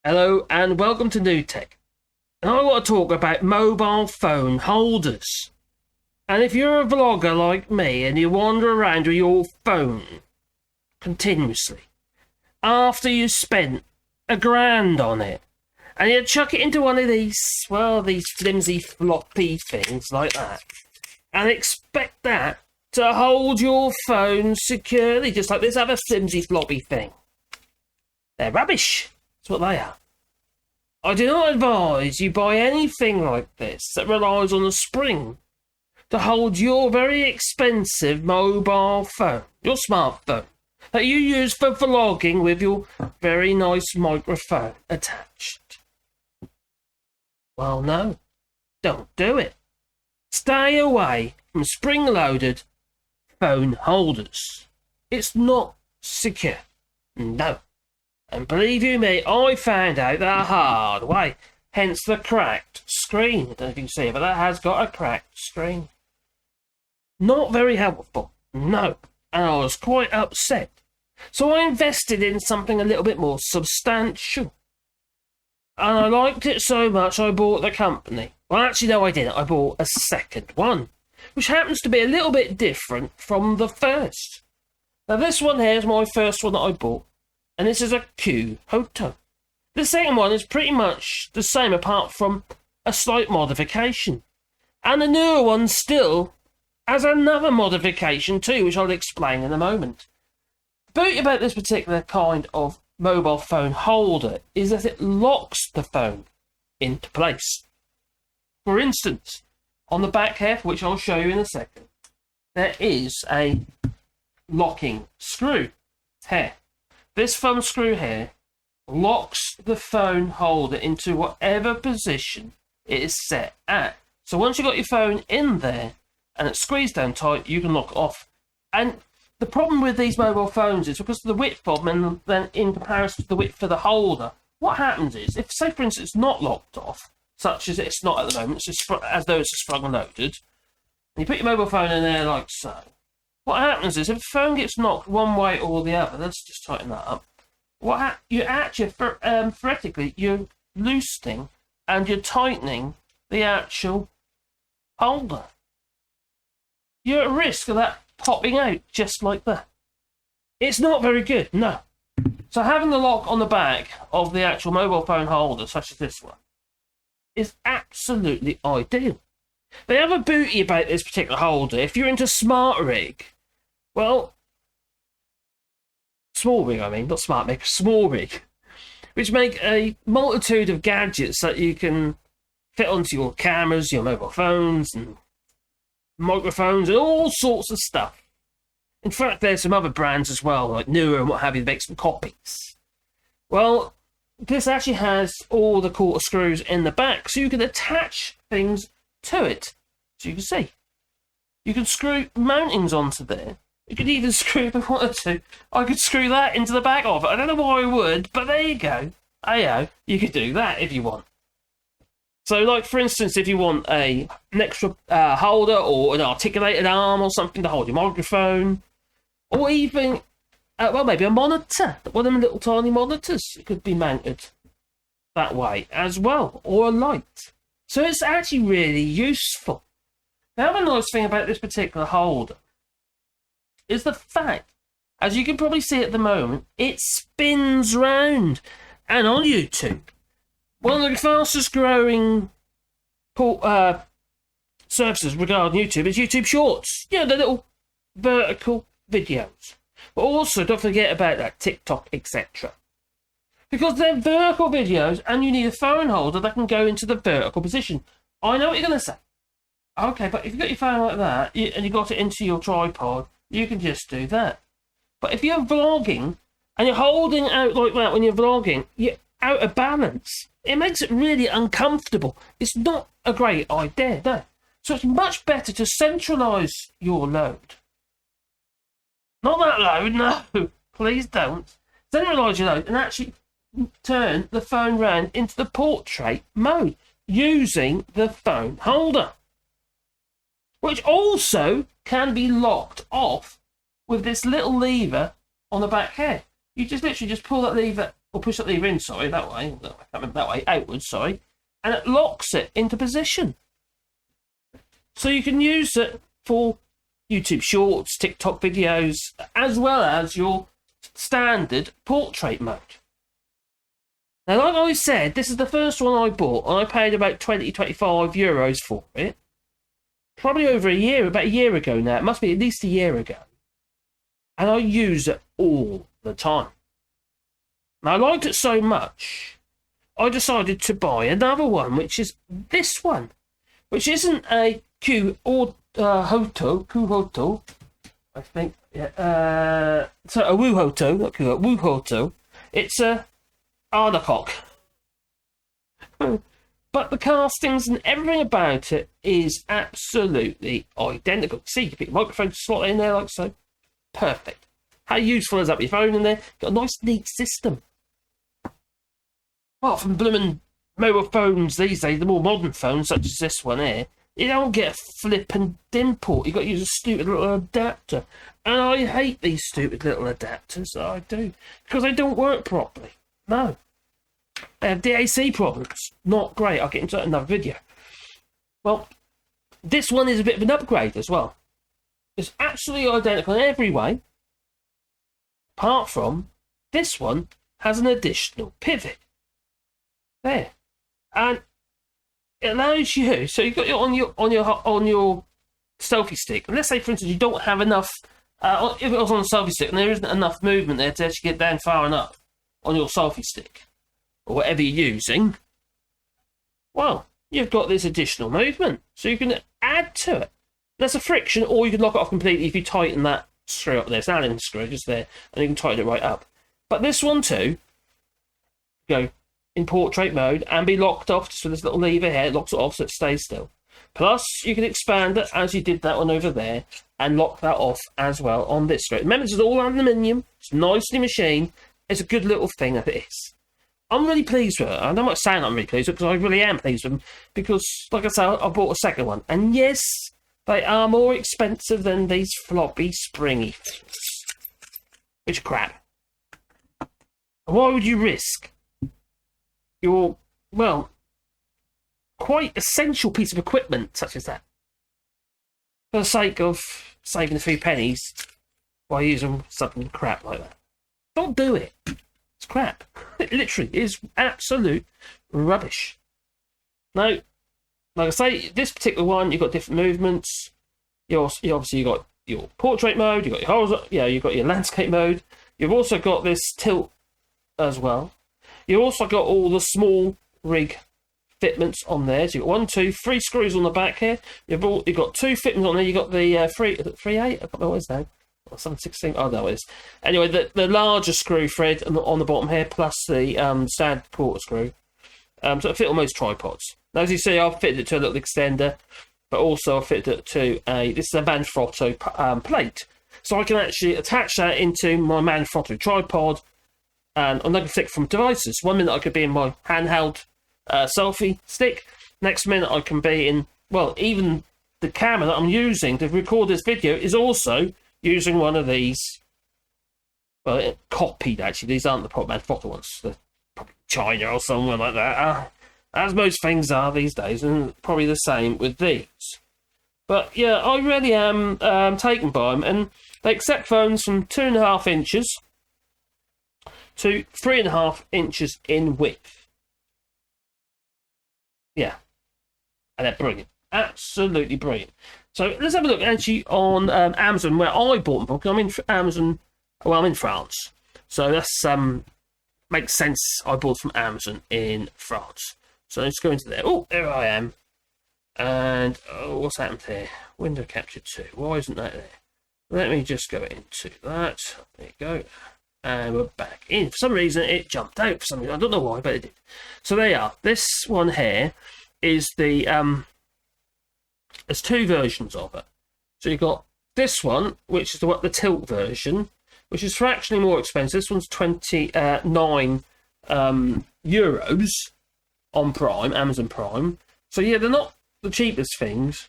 Hello and welcome to New Tech. And I want to talk about mobile phone holders. And if you're a vlogger like me and you wander around with your phone continuously, after you spent £1,000 on it, and you chuck it into one of these flimsy floppy things like that, and expect that to hold your phone securely, just like this other flimsy floppy thing. They're rubbish. That's what they are. I do not advise you buy anything like this that relies on a spring to hold your very expensive mobile phone, your smartphone, that you use for vlogging with your very nice microphone attached. Well, no, don't do it. Stay away from spring-loaded phone holders. It's not secure. No. And believe you me, I found out the hard way, hence the cracked screen. I don't know if you can see it, but that has got a cracked screen. Not very helpful, no, and I was quite upset. So I invested in something a little bit more substantial. And I liked it so much I bought the company. Well, actually, no, I didn't. I bought a second one, which happens to be a little bit different from the first. Now, this one here is my first one that I bought. And this is a Q Hoto. The second one is pretty much the same apart from a slight modification. And the newer one still has another modification too, which I'll explain in a moment. The beauty about this particular kind of mobile phone holder is that it locks the phone into place. For instance, on the back here, which I'll show you in a second, there is a locking screw here. This thumb screw here locks the phone holder into whatever position it is set at. So once you've got your phone in there and it's squeezed down tight, you can lock it off. And the problem with these mobile phones is because of the width of them and then in comparison to the width of the holder, what happens is, if say for instance it's not locked off, such as it's not at the moment, it's just as though it's just front loaded, and you put your mobile phone in there like so, what happens is, if the phone gets knocked one way or the other, let's just tighten that up. You're actually, theoretically, you're loosening and you're tightening the actual holder. You're at risk of that popping out just like that. It's not very good, no. So having the lock on the back of the actual mobile phone holder, such as this one, is absolutely ideal. The other beauty about this particular holder, if you're into Smallrig, well, Smallrig, I mean, not SmartMig, Smallrig, which make a multitude of gadgets that you can fit onto your cameras, your mobile phones, and microphones, and all sorts of stuff. In fact, there's some other brands as well, like Newer and what have you, that make some copies. Well, this actually has all the quarter screws in the back, so you can attach things to it, so you can see. You can screw mountings onto there. You could even screw, if I wanted to, I could screw that into the back of it. I don't know why I would, but there you go. Ayo, you could do that if you want. So, like, for instance, if you want an extra holder or an articulated arm or something to hold your microphone, or even, maybe a monitor, one of them little tiny monitors, it could be mounted that way as well, or a light. So it's actually really useful. The other nice thing about this particular holder is the fact, as you can probably see at the moment, it spins round. And on YouTube, one of the fastest growing services regarding YouTube is YouTube Shorts. You know, the little vertical videos. But also, don't forget about that TikTok, etc. Because they're vertical videos and you need a phone holder that can go into the vertical position. I know what you're going to say. Okay, but if you've got your phone like that and you got it into your tripod, you can just do that. But if you're vlogging and you're holding out like that when you're vlogging, you're out of balance. It makes it really uncomfortable. It's not a great idea, no. So it's much better to centralise your load. Not that load, no. Please don't. Centralise your load and actually turn the phone round into the portrait mode using the phone holder, which also can be locked off with this little lever on the back here. You just literally just pull that lever or push the lever in, sorry, that way, no, I can't remember, that way, outwards, sorry, and it locks it into position. So you can use it for YouTube Shorts, TikTok videos, as well as your standard portrait mode. Now, like I said, this is the first one I bought, and I paid about 20-25 euros for it. Probably over about a year ago now. It must be at least a year ago. And I use it all the time. And I liked it so much, I decided to buy another one, which is this one, which isn't a Kuhoto, I think. Yeah, so a Wuhoto, not Kuhoto, Wuhoto. It's a Arnarkok. But the castings and everything about it is absolutely identical. See, you can put your microphone slot in there like so. Perfect. How useful is that with your phone in there? Got a nice neat system. Apart from blooming mobile phones these days, the more modern phones such as this one here, you don't get a flippin' DIN port. You've got to use a stupid little adapter. And I hate these stupid little adapters, I do. Because they don't work properly. No. They have DAC problems. Not great. I'll get into that in another video. Well, this one is a bit of an upgrade as well. It's actually identical in every way. Apart from, this one has an additional pivot. There. And it allows you, so you've got it on your selfie stick. And let's say, for instance, you don't have enough, if it was on a selfie stick and there isn't enough movement there to actually get down far enough on your selfie stick, or whatever you're using, well, you've got this additional movement. So you can add to it. There's a friction, or you can lock it off completely if you tighten that screw up there. It's an Allen screw just there, and you can tighten it right up. But this one too, go in portrait mode and be locked off just with this little lever here. It locks it off so it stays still. Plus, you can expand it as you did that one over there and lock that off as well on this screw. Remember, this is all aluminium. It's nicely machined. It's a good little thing that it is. I'm really pleased with it. I don't want to sound I'm really pleased with it, because I really am pleased with them. Because, like I said, I bought a second one. And yes, they are more expensive than these floppy, springy things. Which are crap. Why would you risk your, well, quite essential piece of equipment such as that for the sake of saving a few pennies by using something crap like that? Don't do it. It's crap. It literally is absolute rubbish. Now, like I say, this particular one, you've got different movements. Obviously you've got your portrait mode, you've got your horizontal, you've got your landscape mode. You've also got this tilt as well. You've also got all the Smallrig fitments on there. So you've got 1, 2, 3 screws on the back here. You've got 2 fitments on there. You've got the 3/8. I can't remember what it is now. 7/16. Oh no, it is. Anyway, the larger screw thread on the bottom here, plus the standard quarter screw. So it'll fit on most tripods. Now, as you see, I've fitted it to a little extender, but also I've fitted it to this is a Manfrotto plate. So I can actually attach that into my Manfrotto tripod, and I can flick from devices. One minute I could be in my handheld selfie stick. Next minute I can be in, well, even the camera that I'm using to record this video is also using one of these. Well, it copied actually. These aren't the proper Manfrotto ones. They're probably China or somewhere like that. As most things are these days, and probably the same with these. But yeah, I really am taken by them, and they accept phones from 2.5 inches to 3.5 inches in width. Yeah, and they're brilliant, absolutely brilliant. So let's have a look actually on Amazon, where I bought them from, because I'm in Amazon. Well, I'm in France, so that's makes sense. I bought from Amazon in France. So let's go into there. Oh, there I am. And what's happened here? Window capture 2. Why isn't that there? Let me just go into that. There you go. And we're back in. For some reason, it jumped out. For some reason, I don't know why, but it did. So there you are. This one here is the there's 2 versions of it. So you've got this one, which is the tilt version, which is fractionally more expensive. This one's 29 euros on Prime, Amazon Prime. So yeah, they're not the cheapest things,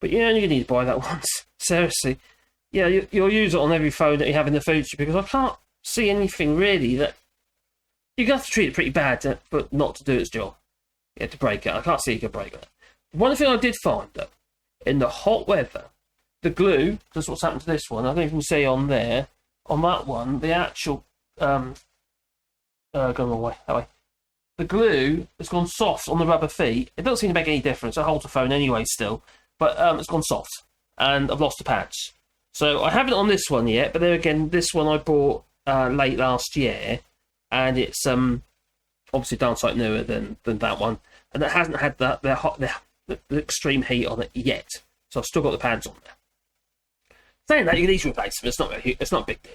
but you only need to buy that once. Seriously. Yeah, you'll use it on every phone that you have in the future, because I can't see anything really that You have to treat it pretty bad but not to do its job. You have to break it. I can't see you can break that. One thing I did find, though, in the hot weather, the glue, that's what's happened to this one. I don't even see on there. On that one, the actual... gone away. That way. The glue has gone soft on the rubber feet. It doesn't seem to make any difference. I hold the phone anyway still. But it's gone soft. And I've lost the pads. So I haven't on this one yet. But then again, this one I bought late last year. And it's obviously downside newer than that one. And it hasn't had the extreme heat on it yet. So I've still got the pads on there. Saying that, you can easily replace them. It's not a big deal.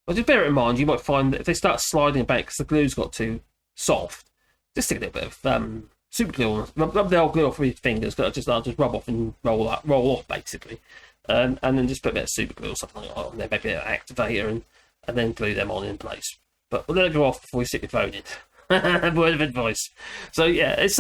But just bear it in mind, you might find that if they start sliding about because the glue's got too soft, just stick a little bit of super glue on. Rub the old glue off with your fingers. I'll just rub off and roll off basically, and then just put a bit of super glue or something like that on there, maybe an activator, and then glue them on in place. But we'll let it go off before you stick your phone in. Word of advice. So yeah, it's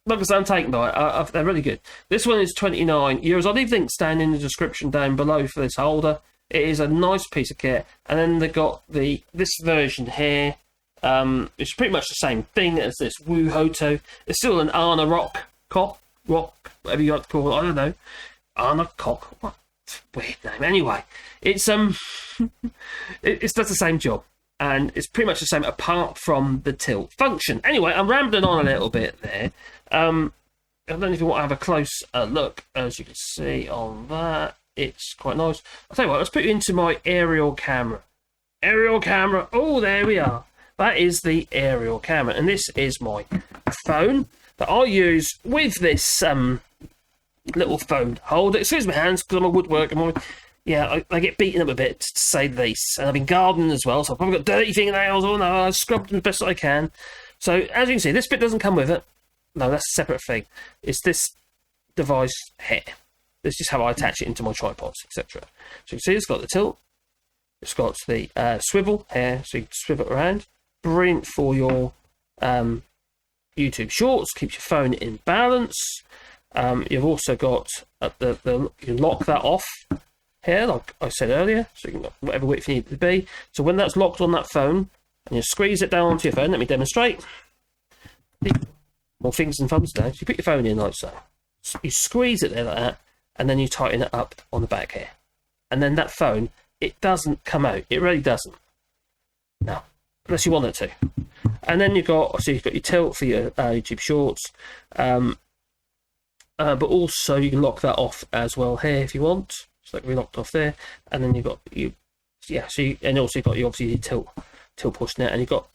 like I said, I'm taken by it. They're really good. This one is €29. I'll leave links down in the description down below for this holder. It is a nice piece of kit. And then they've got this version here. It's pretty much the same thing as this Hoto. It's still an Arnarkok, whatever you like to call it. I don't know. Arnarkok. What weird name. Anyway, it does the same job. And it's pretty much the same apart from the tilt function. Anyway, I'm rambling on a little bit there. I don't know if you want to have a close look. As you can see on that, it's quite nice. I'll tell you what, let's put you into my aerial camera. Aerial camera. Oh, there we are. That is the aerial camera. And this is my phone that I use with this little phone holder. Excuse my hands because I'm a woodworker. I get beaten up a bit, to say the least. And I've been gardening as well, so I've probably got dirty fingernails. Oh no, I've scrubbed them the best I can. So, as you can see, this bit doesn't come with it. No, that's a separate thing. It's this device here. This is how I attach it into my tripods, etc. So you can see it's got the tilt. It's got the swivel here, so you can swivel it around. Brilliant for your YouTube shorts. Keeps your phone in balance. You've also got you can lock that off here, like I said earlier, so you can got whatever width you need it to be. So when that's locked on that phone, and you squeeze it down onto your phone, let me demonstrate. More fingers and thumbs down. So you put your phone in like so. You squeeze it there like that, and then you tighten it up on the back here. And then that phone, it doesn't come out. It really doesn't. No, unless you want it to. And then you've got your tilt for your YouTube shorts. But also you can lock that off as well here if you want. So that can be locked off there. And then you've got and also you've got obviously your tilt push net, and you've got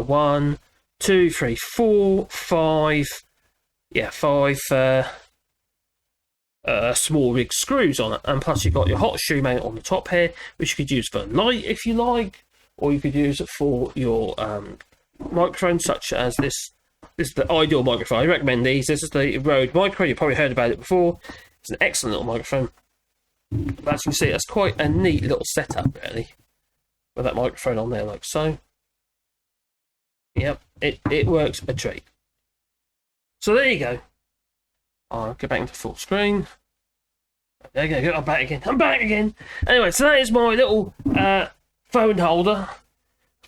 1, 2, 3, 4, 5. Yeah, 5 Smallrig screws on it, and plus you've got your hot shoe mount on the top here, which you could use for light if you like, or you could use it for your microphone, such as this. This is the ideal microphone. I recommend these. This is the Rode micro. You've probably heard about it before. It's an excellent little microphone. But as you can see, it's quite a neat little setup, really, with that microphone on there, like so. Yep, it works a treat. So there you go. I'll go back into full screen. There you go. I'm back again. Anyway, so that is my little phone holder.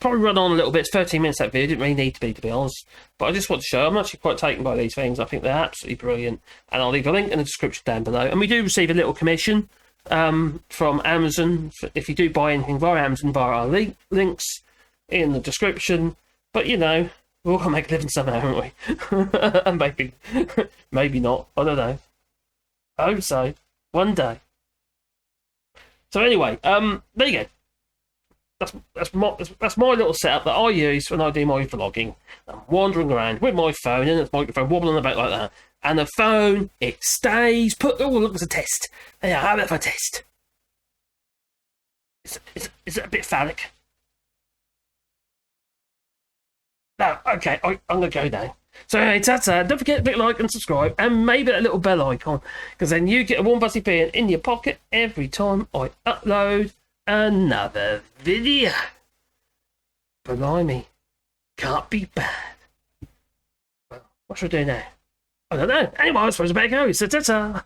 Probably run on a little bit. It's 13 minutes that video. Didn't really need to be honest. But I just want to show. I'm actually quite taken by these things. I think they're absolutely brilliant. And I'll leave a link in the description down below. And we do receive a little commission from Amazon if you do buy anything via Amazon via our links in the description. But you know, we're all gonna make a living somehow, aren't we? And maybe not. I don't know. I hope so. One day. So anyway, there you go. That's my little setup that I use when I do my vlogging. I'm wandering around with my phone and the microphone wobbling about like that. And the phone, it stays put. Oh, look, it's a test. Yeah, how about if I test? Is it a bit phallic? No, okay, I'm going to go now. So, hey, ta-ta, don't forget to like and subscribe, and maybe that little bell icon, because then you get a warm buzzy pin in your pocket every time I upload another video. Blimey, can't be bad. Well, what should I do now? I don't know. Anyway, I suppose I better go. So, ta-ta.